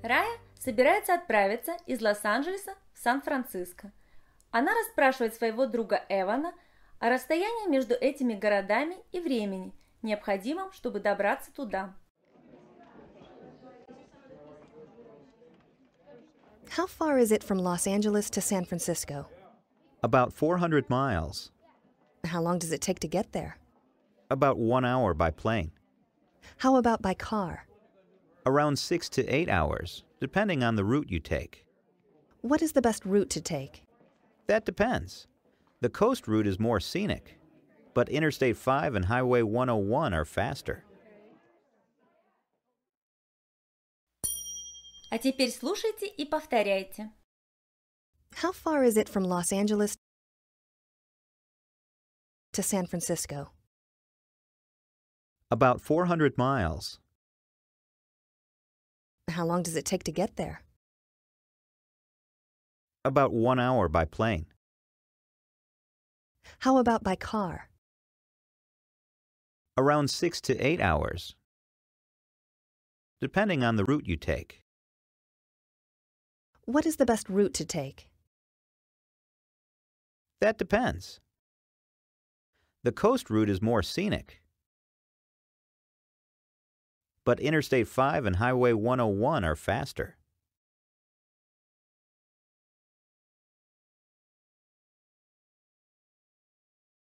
Рая собирается отправиться из Лос-Анджелеса в Сан-Франциско. Она расспрашивает своего друга Эвана о расстоянии между этими городами и времени, необходимом, чтобы добраться туда. How far is it from Los Angeles to San Francisco? About 400 miles. How long does it take to get there? About 1 hour by plane. How about by car? Around 6 to 8 hours, depending on the route you take. What is the best route to take? That depends. The coast route is more scenic, but Interstate 5 and Highway 101 are faster. А теперь слушайте и повторяйте. How far is it from Los Angeles to San Francisco? About 400 miles. How long does it take to get there? About 1 hour by plane. How about by car? Around 6 to 8 hours, depending on the route you take. What is the best route to take? That depends. The coast route is more scenic, but Interstate 5 and Highway 101 are faster.